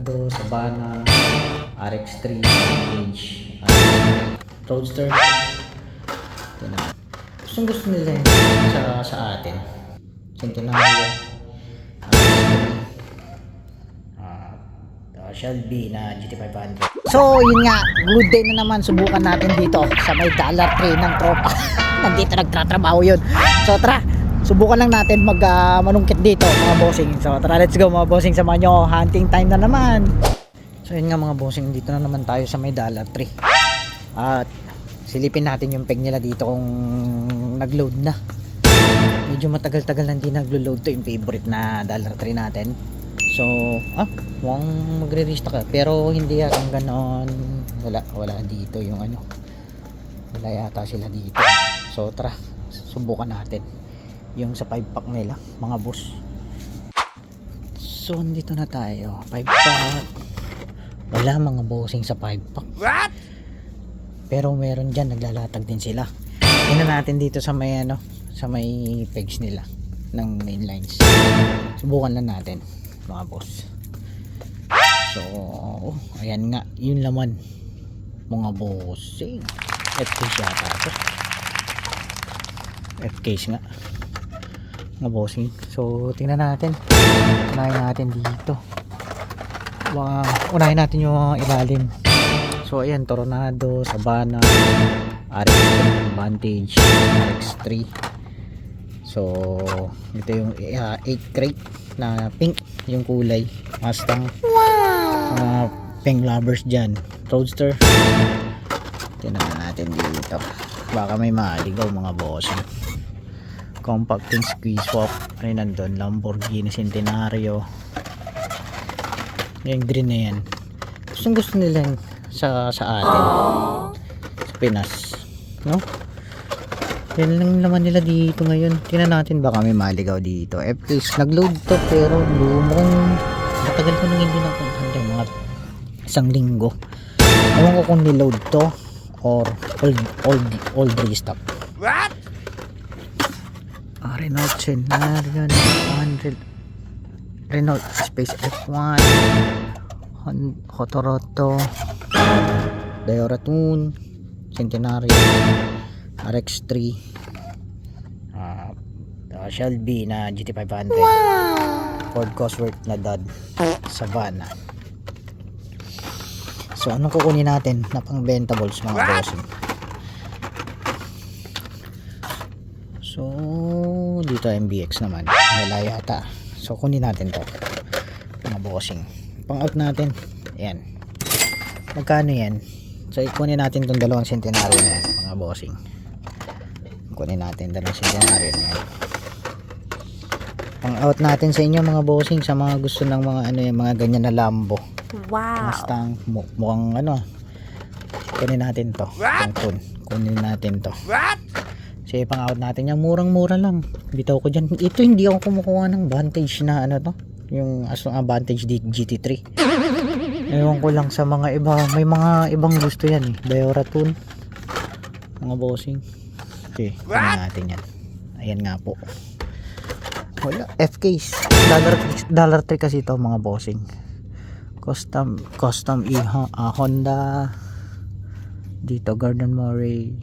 Savannah, RX3, Age, Roadster. Ito na. Gusto nila yun sa atin. Centenario, RX3, Shelby na GT500. So yun nga, good day na naman. Subukan natin dito sa may Dollar Tree ng tropa. Nandito nagtatrabaho yun. So tara, subukan lang natin manungkit dito mga bossing. So tara, let's go mga bossing, samahan nyo. Hunting time na naman. So yun nga mga bossing, dito na naman tayo sa may Dollar Tree. At silipin natin yung peg nila dito kung nagload na. Medyo matagal-tagal na hindi naglo-load to yung favorite na Dollar Tree natin. So, mukhang magre-restock ka. Pero hindi yatang ganon. Wala dito yung ano. Wala yata sila dito. So, tara. Subukan natin. Yung sa 5 pack nila, mga boss. So, dito na tayo. 5 pack. Wala mga bossing sa 5 pack. What? Pero meron dyan, naglalatag din sila. Tingnan natin dito sa may ano, sa may pegs nila ng main lines. Subukan lang natin mga boss. So ayan nga, yun laman mga bossing. FKs yata ito. FKs nga mga bossing. So tingnan natin, unahin natin dito, unahin natin yung ilalim. So ayan, Tornado, Savannah, RX3, Vantage, RX3. So ito yung 8 crate na pink yung kulay Mustang. Wow! Pink lovers dyan. Roadster. Tingnan natin dito, baka may maligaw mga bossing. Compact and squeeze swap ay nandun. Lamborghini Centenario. Yung green na yan, gusto nila yan sa atin sa Pinas, no? Yan lang naman nila dito ngayon. Tingnan natin baka may maligaw dito. FKs nagload to pero lumong matagal ko nang hindi napunta, mga 1 linggo. Ewan ko kung niload to or old restock. What? Renault Scenario 100, Renault Space F1, Hotoroto, Dioratune, Centenario, RX3, Shelby na GT500. Wow! Ford Cosworth na Dodge Savannah. So anong kukunin natin na pang bentables mga bossing? So dito MBX naman, wala yata. So kunin natin to mga bossing. Pang out natin, ayan. Magkano yan? So ikunin natin tong dalawang Centenario na yan mga bossing. Kunin natin dalawang Centenario na yan. Pang out natin sa inyo mga bossing, sa mga gusto ng mga ano yung mga ganyan na Lambo. Wow. Mustang, mukhang ano. Kunin natin to. Kunin natin to. What? Kasi pang out natin yan, murang-mura lang. Bitaw ko dyan. Ito hindi ako kumukuha ng Vantage na ano to, yung Vantage GT3. Ewan ko lang sa mga iba, may mga ibang gusto yan eh. Dioratune mga bossing. Okay, kunin natin yan. Ayan nga po. Wala, FKs Dollar Tree kasi ito mga bossing. Custom Honda dito, Garden Murray.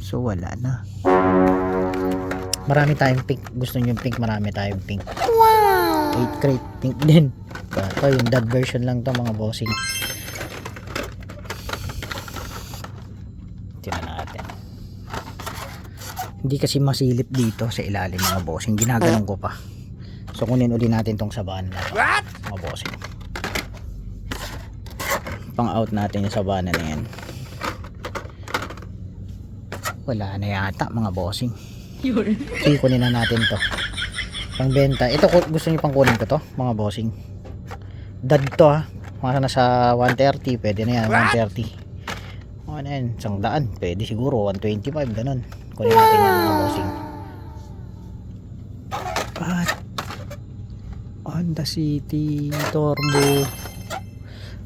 So wala na. Marami tayong pink. Gusto nyo yung pink? Marami tayong pink. Wow! 8 crate pink din. Ito yung dad version lang to mga bossing. Tingnan natin. Hindi kasi masilip dito sa ilalim mga bossing. Ginaganon ko pa. So kunin uli natin tong Savannah mga bossing. Pang out natin yung Savannah na yan. Wala na yata mga bossing. Sige, kunin na natin to pang benta. Ito gusto niyo pang kunin ko to mga bossing. Dad to ha. Mga nasa 130, pwede na yan. 130. Ano yan, 100, pwede siguro 125, ganun. Kunin natin yan mga bossing. At Honda City Turbo.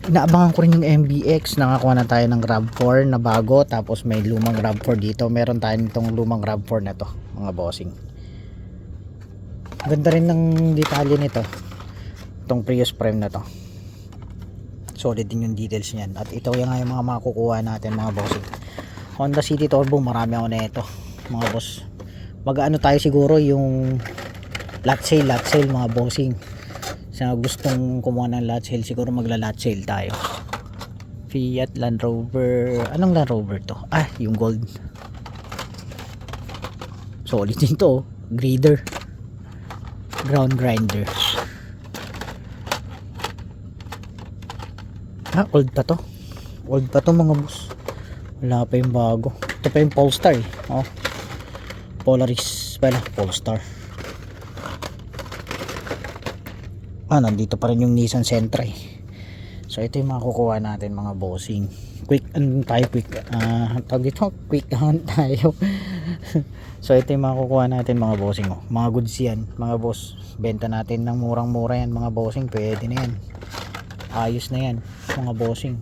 Inaabangan ko rin yung MBX. Nakakuha na tayo ng RAV4 na bago. Tapos may lumang RAV4 dito. Meron tayo nitong lumang RAV4 na to mga bossing. Ganda rin ng detalye nito. Itong Prius Prime na to, solid din yung details niyan. At ito yung nga yung mga makukuha natin mga bossing. Honda City Turbo, marami ako na ito mga boss. Mag-ano tayo siguro yung lot sale mga bossing. Sa gustong kumuha ng lot sale, siguro magla-lot sale tayo. Fiat, Land Rover, anong Land Rover to? Yung gold. Solid din to, grader, ground grinder. Old pa to. Old pa to mga boss. Wala pa yung bago. Ito pa yung Polestar eh. Polaris pala, Polestar. Nandito pa rin yung Nissan Sentra eh. So ito yung makukuha natin mga bossing. Quick hunt tayo. So ito yung makukuha natin mga bossing. Mga goods yan mga boss. Benta natin ng murang-mura yan mga bossing. Pwede na yan. Ayos na yan mga bossing.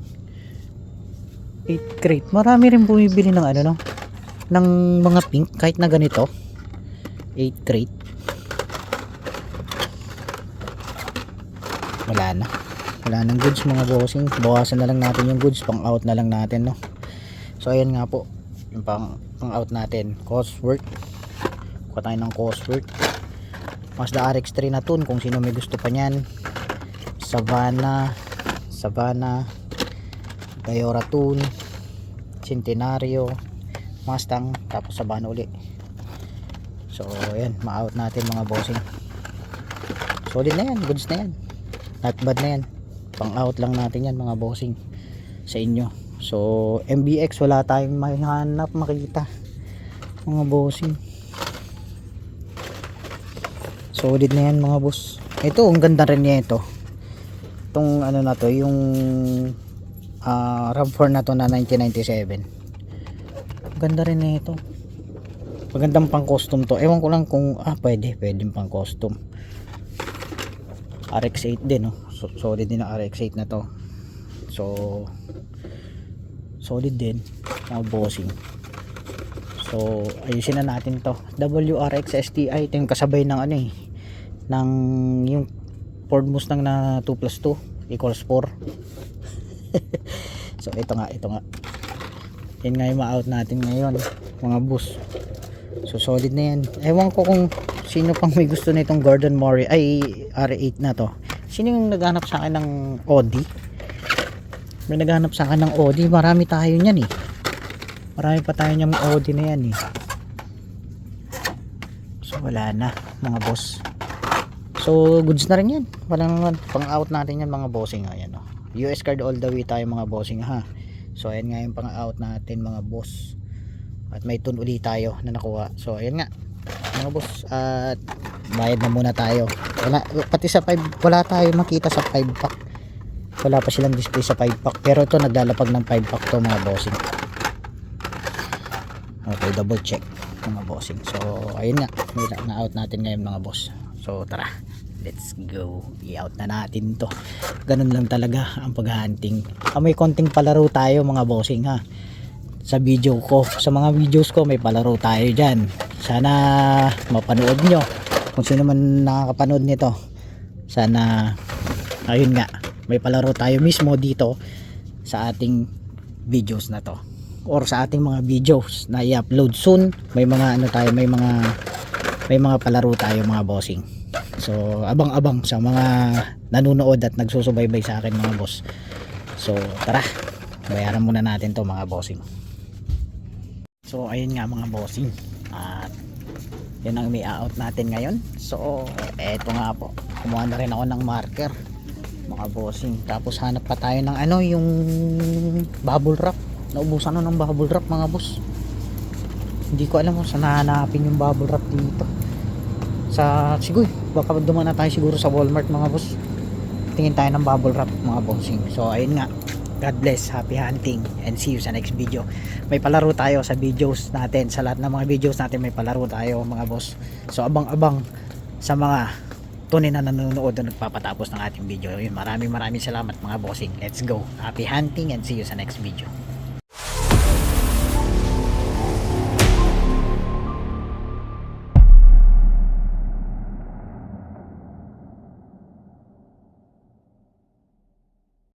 8 crate. Marami rin bumibili ng ano no, ng mga pink kahit na ganito. 8 crate. Wala nang goods mga bossing. Bawasan na lang natin yung goods, pang out na lang natin no. So ayan nga po yung pang out natin. Cosworth. Kuha tayo ng Cosworth. Mazda RX-3 na tune kung sino may gusto pa niyan. Savannah, Toyota Tune, Centenario, Mustang, tapos Savannah uli. So ayan, ma-out natin mga bossing. Solid na yan, goods na yan, not bad na yan. Pang out lang natin yan mga bossing sa inyo. So MBX wala tayong mahanap makita mga bossing. Solid na yan mga boss. Ito ang ganda rin niya ito. Itong ano na to, yung RAV4 na to na 1997. Ganda rin na ito. Magandang pang custom to. Ewan ko lang kung pwede pang custom. RX-8 din no. Solid din ang RX-8 na to. So solid din mga bossing. So ayusin na natin to. WRX STI, ito yung kasabay ng ano eh, ng yung Ford Mustang na 2+2 equals 4. So ito nga yan nga yung ma-out natin ngayon mga boss. So solid na yan. Ewan ko kung sino pang may gusto na itong Gordon Murray R8 na to. Sino yung naghanap sa akin ng Audi? May naghanap sa akin ng Audi. Marami tayo niyan eh. Marami pa tayo niyang Audi na yan eh. So wala na mga boss. So goods na rin yan. Walang pang out natin yan mga bossing. Ayan o. US card all the way tayo mga bossing ha. So ayan nga yung pang out natin mga boss. At may tune ulit tayo na nakuha. So ayan nga mga boss. At bayad na muna tayo. Pati sa 5 wala tayo makita sa 5 pack. Wala pa silang display sa 5 pack. Pero ito naglalapag ng 5 pack to mga bossing. Okay, double check mga bossing. So ayun nga, na out natin ngayon mga boss. So tara, let's go, i-out na natin to. Ganun lang talaga ang paghahunting. May konting palaro tayo mga bossing ha. Sa video ko, sa mga videos ko may palaro tayo dyan. Sana mapanood nyo. Kung sino man nakakapanood nito, sana ayun nga, may palaro tayo mismo dito sa ating videos na to, or sa ating mga videos na i-upload soon. May mga ano tayo, may mga palaro tayo mga bossing. So abang-abang sa mga nanonood at nagsusubaybay sa akin mga boss. So tara, bayaran muna natin to mga bossing. So ayun nga mga bossing, at yun ang may-out natin ngayon. So eto nga po, kumuha na rin ako ng marker mga bossing. Tapos hanap pa tayo ng ano, yung bubble wrap. Naubusan na ng bubble wrap mga boss. Hindi ko alam kung saan hahanapin yung bubble wrap dito. Siguro baka dumaan na tayo siguro sa Walmart mga boss. Tingin tayo ng bubble wrap mga bossing. So ayun nga, God bless, happy hunting, and see you sa next video. May palaro tayo sa videos natin. Sa lahat ng mga videos natin may palaro tayo mga boss. So abang-abang sa mga tunay na nanonood na nagpapatapos ng ating video. Yun, maraming salamat mga bossing. Let's go, happy hunting, and see you sa next video.